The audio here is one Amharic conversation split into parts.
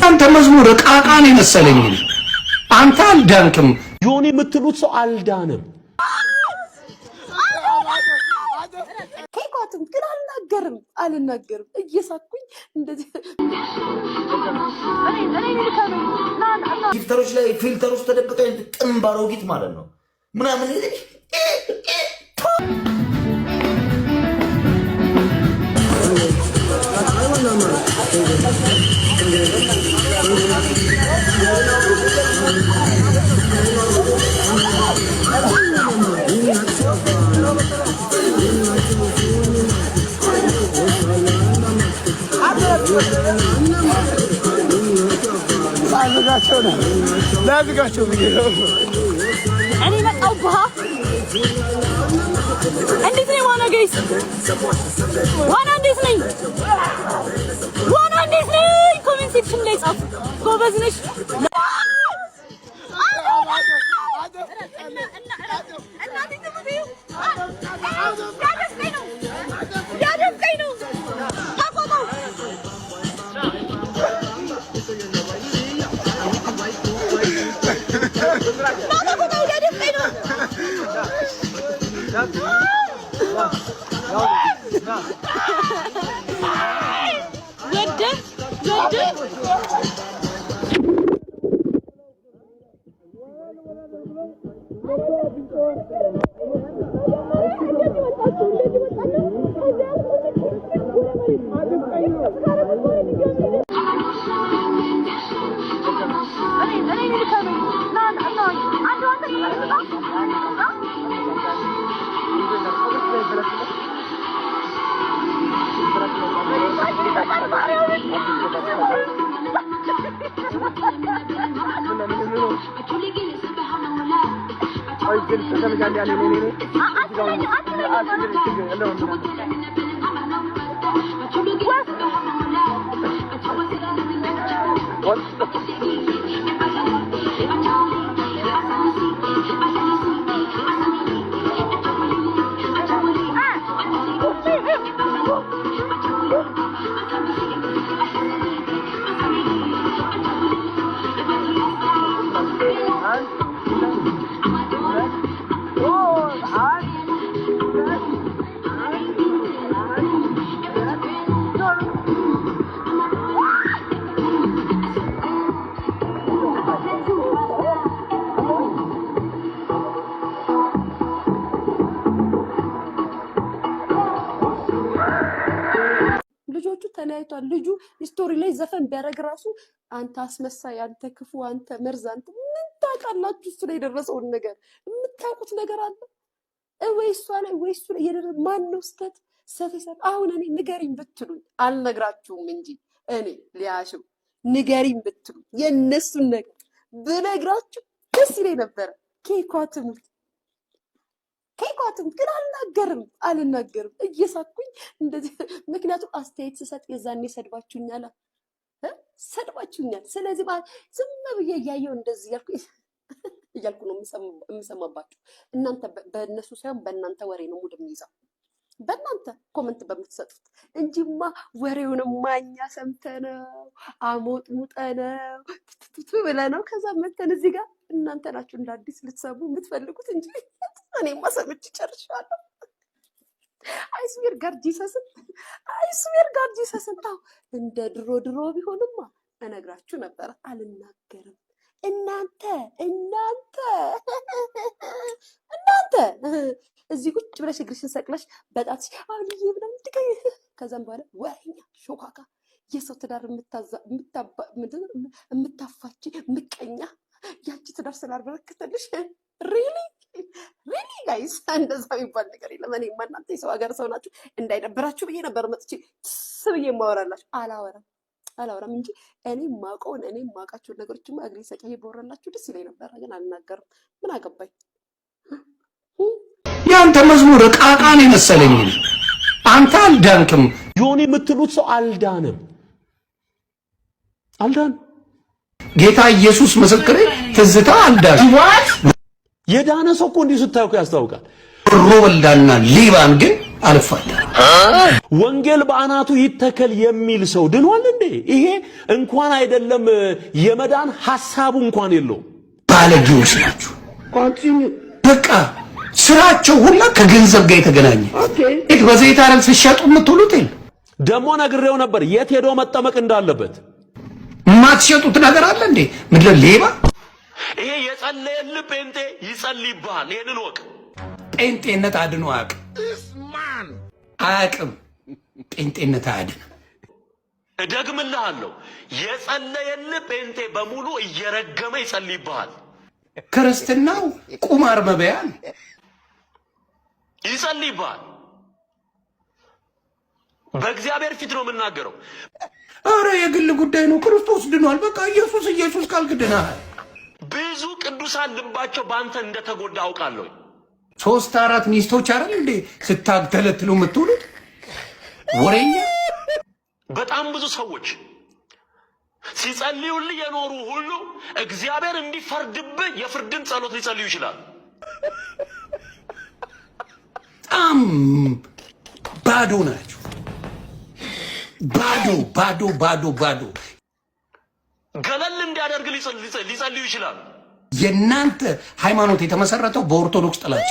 አንተ መዝሙር ቃቃን የመሰለኝ አንተ አልዳንክም። ዮኒ የምትሉት ሰው አልዳንም። ከይቋትም ግን አልናገርም እየሳኩኝ እንደዚህ ጊፍተሮች ላይ ፊልተር ውስጥ ተደብቀው ጥምባሮጊት ማለት ነው ምናምን ላዝጋቸው ብዬ ነው እኔ መጣው ባህ እንዴት ነው ዋና ጋይስ ዋና እንዴት ነኝ ኮሜንት ሴክሽን ላይ ጻፉ ጎበዝ ነሽ ተለያይቷል ልጁ ስቶሪ ላይ ዘፈን ቢያረግ ራሱ አንተ አስመሳይ አንተ ክፉ አንተ መርዝ አንተ ምን ታውቃላችሁ እሱ ላይ የደረሰውን ነገር የምታውቁት ነገር አለ ወይ እሷ ላይ ወይ እሱ ላይ የደረሰ ማን ነው ስተት አሁን እኔ ንገሪኝ ብትሉኝ አልነግራችሁም እንጂ እኔ ሊያሹ ንገሪኝ ብትሉኝ የነሱን ነገር ብነግራችሁ ደስ ይለኝ ነበር ኬኳትም ግን አልናገርም እየሳኩኝ እንደዚህ ምክንያቱም አስተያየት ስሰጥ የዛኔ ሰድባችሁኛል ስለዚህ ዝም ብዬ እያየሁ እንደዚህ እያልኩ ነው የምሰማባችሁ እናንተ በእነሱ ሳይሆን በእናንተ ወሬ ነው ሙድ የሚይዘው በእናንተ ኮመንት በምትሰጡት እንጂማ ወሬውን ማኛ ሰምተነው አሞጥሙጠነው ብለነው ከዛ መተን እዚህ ጋር እናንተ ናችሁ እንደ አዲስ ልትሰሙ የምትፈልጉት እንጂ እኔማ ሰምቼ ጨርሻለሁ አይስዌር ጋር ጂሰስን ታው እንደ ድሮ ቢሆንማ እነግራችሁ ነበር አልናገርም እናንተ እዚህ ቁጭ ብለሽ እግርሽን ሰቅለሽ በጣትሽ አልዬ ብለን ትከይ ከዛም በኋላ ወሬኛ ሾካካ የሰው ትዳር የምታፋች ምቀኛ ያቺ ትዳር ስላልበረከተልሽ ሪሊ ጋይስ እንደዛ የሚባል ነገር የለም እኔማ እናንተ የሰው ሀገር ሰው ናችሁ እንዳይደብራችሁ ብዬ ነበር መጥቼ ብዬ ማወራላችሁ አላወራም እንጂ እኔ ማውቃቸው ነገሮችማ እግሬ ሰቅዬ ባወራላችሁ ደስ ይለኝ ነበር ግን አልናገርም ምን አገባኝ ያንተ መዝሙር ቃቃን የመሰለኝ አንተ አልዳንክም ዮኒ የምትሉት ሰው አልዳንም ጌታ ኢየሱስ ምስክሬ ትዝታ አልዳን የዳነ ሰው እኮ እንዲህ ስታዩ ያስታውቃል ሮበልዳና ሊባን ግን አልፋታ። ወንጌል በአናቱ ይተከል የሚል ሰው ድኗል እንዴ? ይሄ እንኳን አይደለም የመዳን ሐሳቡ እንኳን የለውም። ባለጌዎች ናችሁ። በቃ ስራቸው ሁላ ከገንዘብ ጋር የተገናኘ በዘይት አረም ሲሸጡ የምትውሉት ደሞ ነግሬው ነበር የት ሄዶ መጠመቅ እንዳለበት። የማትሸጡት ነገር አለ እንዴ? ምድረ ሌባ። ይሄ የጸለየልህ ጴንጤ ይጸልይብሃል። ይሄንን ወቅ ጴንጤነት አድኖ አያውቅም። ጴንጤነት አያድንም። እደግምልሃለሁ፣ የጸለየልህ ጴንጤ በሙሉ እየረገመ ይጸልይብሃል። ክርስትናው ቁማር መበያ ነው። ይጸልይብሃል። በእግዚአብሔር ፊት ነው የምናገረው። አረ የግል ጉዳይ ነው። ክርስቶስ ድኗል። በቃ ኢየሱስ ኢየሱስ ካልክ ድናል። ብዙ ቅዱሳን ልባቸው በአንተ እንደተጎዳ አውቃለሁ። 3-4 ሚስቶች አይደል እንዴ ስታገለትሉ የምትውሉት? ወሬኛ። በጣም ብዙ ሰዎች ሲጸልዩልህ የኖሩ ሁሉ እግዚአብሔር እንዲፈርድብህ የፍርድን ጸሎት ሊጸልዩ ይችላል። በጣም ባዶ ናቸው። ባዶ ባዶ ባዶ ባዶ። ገለል እንዲያደርግ ሊጸልዩ ይችላል። የእናንተ ሃይማኖት የተመሰረተው በኦርቶዶክስ ጥላቻ።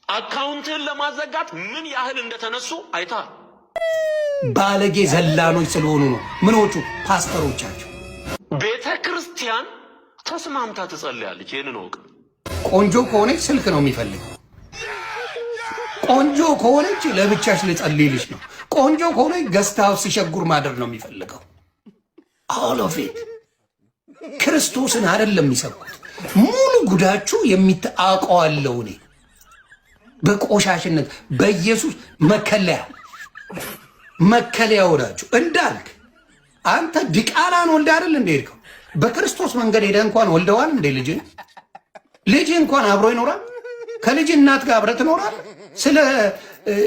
አካውንትህን ለማዘጋት ምን ያህል እንደተነሱ አይተሃል። ባለጌ ዘላኖች ስለሆኑ ነው። ምኖቹ ፓስተሮቻቸው። ቤተ ክርስቲያን ተስማምታ ትጸልያለች። ይህንን ወቅ ቆንጆ ከሆነች ስልክ ነው የሚፈልገው። ቆንጆ ከሆነች ለብቻሽ ልጸልይልሽ ነው። ቆንጆ ከሆነች ገስት ሃውስ ሲሸጉር ማደር ነው የሚፈልገው። all of it ክርስቶስን አይደለም የሚሰብኩት። ሙሉ ጉዳችሁ የሚታቀዋለው እኔ በቆሻሽነት በኢየሱስ መከለያ ወዳችሁ እንዳልክ አንተ ዲቃላን ወልደ አይደል እንደ ሄድከው በክርስቶስ መንገድ ሄደ እንኳን ወልደዋል እንደ ልጅ እንኳን አብሮ ይኖራል። ከልጅ እናት ጋር አብረህ ትኖራለህ። ስለ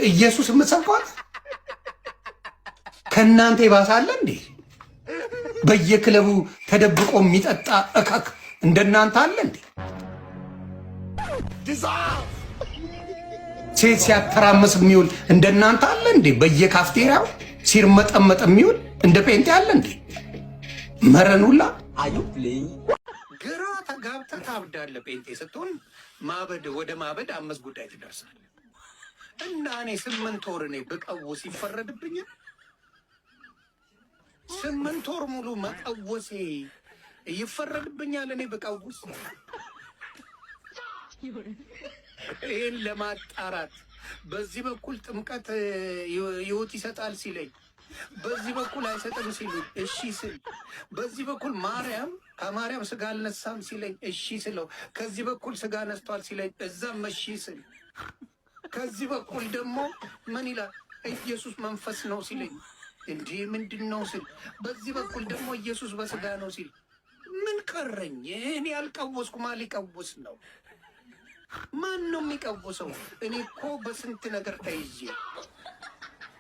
ኢየሱስ የምትሰብኳት ከእናንተ ይባሳል እንዴ? በየክለቡ ተደብቆ የሚጠጣ እከክ እንደናንተ አለ እንዴ? ሴት ሲያተራመስ የሚውል እንደናንተ አለ እንዴ? በየካፍቴሪያው ሲርመጠመጥ የሚውል እንደ ጴንጤ አለ እንዴ? መረኑላ ግራ ተጋብተህ ታብዳለህ። ጴንጤ ስትሆን ወደ ማበድ 5 ጉዳይ ትደርሳለህ። እና እኔ 8 ወር እኔ ብቀውስ ይፈረድብኛል? 8 ወር ሙሉ መቀወሴ ይፈረድብኛል? እኔ ብቀውስ ይህን ለማጣራት በዚህ በኩል ጥምቀት ሕይወት ይሰጣል ሲለኝ፣ በዚህ በኩል አይሰጥም ሲሉኝ እሺ ስል፣ በዚህ በኩል ከማርያም ስጋ አልነሳም ሲለኝ እሺ ስለው፣ ከዚህ በኩል ስጋ ነስቷል ሲለኝ እዛም እሺ ስል፣ ከዚህ በኩል ደግሞ ምን ይላል ኢየሱስ መንፈስ ነው ሲለኝ እንዴ ምንድን ነው ስል፣ በዚህ በኩል ደግሞ ኢየሱስ በስጋ ነው ሲል ምን ቀረኝ? እኔ ያልቀወስኩ ማን ሊቀውስ ነው? ማን ነው የሚቀውሰው? እኔ እኮ በስንት ነገር ተይዤ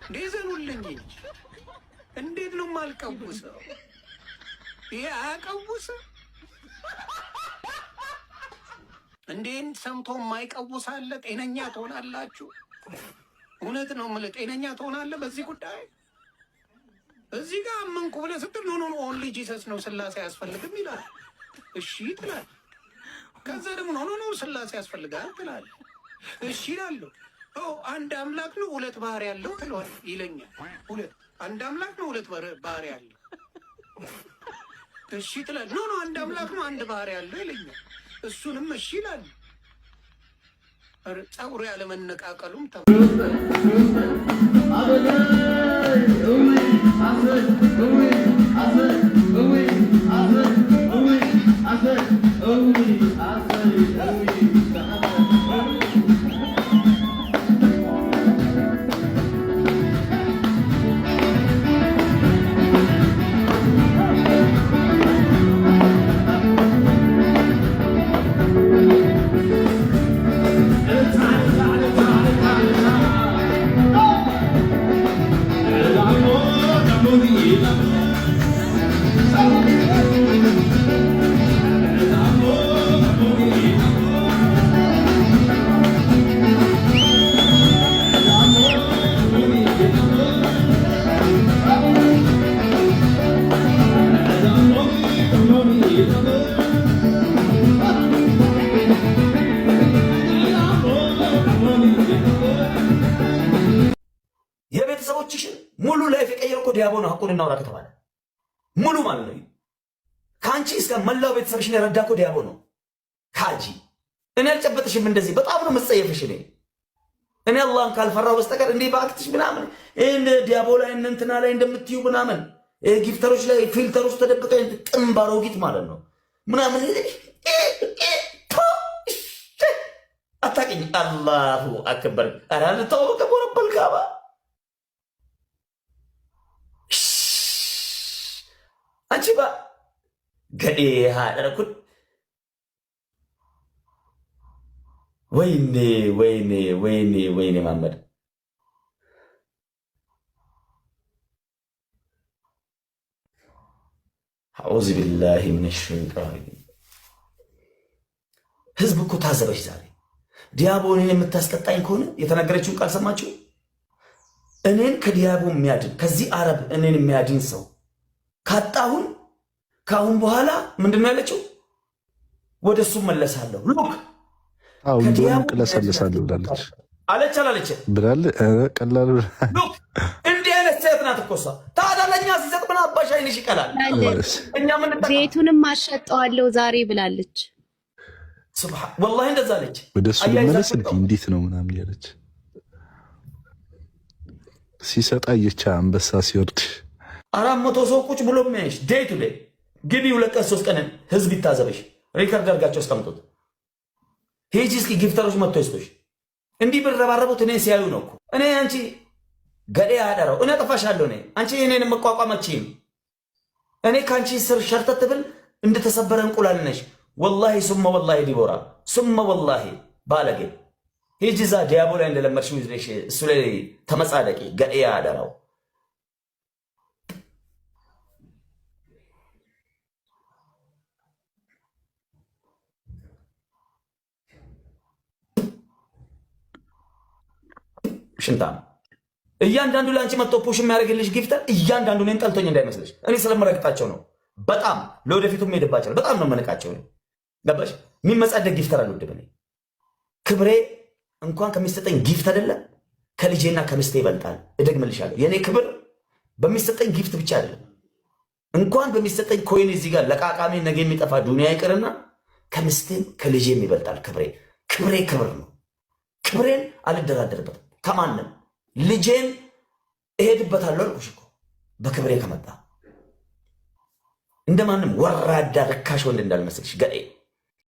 እንዴ ዘኑልኝ እንጂ እንዴት ነው የማልቀውሰው? ይሄ አያቀውስም? እንዴን ሰምቶ የማይቀውስ አለ? ጤነኛ ትሆናላችሁ? እውነት ነው የምልህ፣ ጤነኛ ትሆናለህ በዚህ ጉዳይ። እዚህ ጋር አመንኩ ብለህ ስትል ኖ ኦንሊ ጂሰስ ነው ስላሴ አያስፈልግም ይላል። እሺ ትላለህ። ከዛ ደግሞ ኖ ስላሴ ያስፈልጋል ትላለህ። እሺ እላለሁ። አንድ አምላክ ነው 2 ባህሪ ያለው ትለዋል ይለኛል። አንድ አምላክ ነው 2 ባህሪ ያለው። እሺ ትላለህ። ኖ አንድ አምላክ ነው 1 ባህሪ ያለው ይለኛል። እሱንም እሺ እላለሁ። ጸጉሩ ያለ መነቃቀሉም ቤተሰቦችሽን ሙሉ ላይፍ የቀየረው እኮ ዲያቦ ነው። ሐቁን እናውራ ከተባለ ሙሉ ማለት ነው። ከአንቺ እስከ መላው ቤተሰብሽን የረዳ እኮ ዲያቦ ነው። ካጂ እኔ አልጨበጥሽም። እንደዚህ በጣም ነው መጸየፍሽ። እኔ አላህን ካልፈራው በስተቀር እንዲህ በአክትሽ ምናምን እንደ ዲያቦ ላይ እንትና ላይ እንደምትዩ ምናምን ጊፍተሮች ላይ ፊልተር ውስጥ ተደብቀ ጥምባሮጊት ማለት ነው ምናምን አታውቂኝ። አላሁ አክበር። ኧረ ልተዋወቀ ቦረበል ካባ አንቺ ባ ገዴ ሃደረኩት። ወይኔ ወይኔ ወይኔ ወይኔ ማመድ አዑዙ ቢላሂ ሚነ ሸይጣን። ህዝብ እኮ ታዘበች ዛሬ። ዲያቦ እኔን የምታስቀጣኝ ከሆነ የተናገረችውን ቃል ሰማችሁ? እኔን ከዲያቦ የሚያድን ከዚህ አረብ እኔን የሚያድን ሰው ካጣሁን ከአሁን በኋላ ምንድን ነው ያለችው? ወደ እሱ መለሳለሁ። ሉክ እንደውም ቅለሰልሳለሁ ብላለች። አለች አላለች ብላል። ቀላል ሉክ እንዲህ አይነት ሴት ናት እኮ እሷ። ታዲያ ለእኛ ሲሰጥ ምን አባሽ አይንሽ ይቀላል? እኛ ምን ዘይቱንም አሸጠዋለሁ ዛሬ ብላለች። ሱብሃን ወላሂ እንደዛ አለች። ወደ እሱ ልመለስ እንዴት ነው ምናምን ያለች ሲሰጣ የቻ አንበሳ ሲወርድ 400 ሰው ቁጭ ብሎ የሚያይሽ ዴይ ቱ ዴይ ግቢ 2 ቀን 3 ቀን ህዝብ ይታዘበሽ። ሪከርድ አድርጋቸው አስቀምጡት። ሂጂ እስኪ ጊፍተሮች መጥቶ ይስጡሽ። እንዲህ ብረባረቡት እኔ ሲያዩ ነው እኮ። እኔ አንቺ ገዴ አደረው እኔ አጠፋሻለሁ። እኔ አንቺ እኔን መቋቋማችም እኔ ካንቺ ስር ሸርተት ብል እንደተሰበረ እንቁላል ነሽ። ወላሂ ሱመ ወላሂ ዲቦራ ሱመ ወላሂ ባለጌ ሂጂ እዛ ዲያቦ ላይ እንደለመድሽ ይዘሽ እሱ ላይ ተመጻደቂ። ገዴ አደረው ሽንታ እያንዳንዱ ለአንቺ መጥቶ ፑሽ የሚያደርግልሽ ጊፍተር እያንዳንዱ እኔን ጠልቶኝ እንዳይመስልሽ። እኔ ስለምረግጣቸው ነው። በጣም ለወደፊቱ ሄድባቸው በጣም ነው መነቃቸው። ገባሽ? የሚመጻደቅ ጊፍተር አልወድም እኔ። ክብሬ እንኳን ከሚሰጠኝ ጊፍት አይደለም ከልጄና ከምስቴ ይበልጣል። እደግምልሻለሁ፣ የእኔ ክብር በሚሰጠኝ ጊፍት ብቻ አይደለም። እንኳን በሚሰጠኝ ኮይን እዚህ ጋር ለቃቃሚ ነገ የሚጠፋ ዱንያ ይቅርና ከምስቴም ከልጄም ይበልጣል ክብሬ። ክብሬ ክብር ነው። ክብሬን አልደራደርበትም ከማንም። ልጄን እሄድበታለሁ አልኩሽ እኮ በክብሬ ከመጣ እንደማንም ወራዳ ርካሽ ወንድ እንዳልመስልሽ ገዴ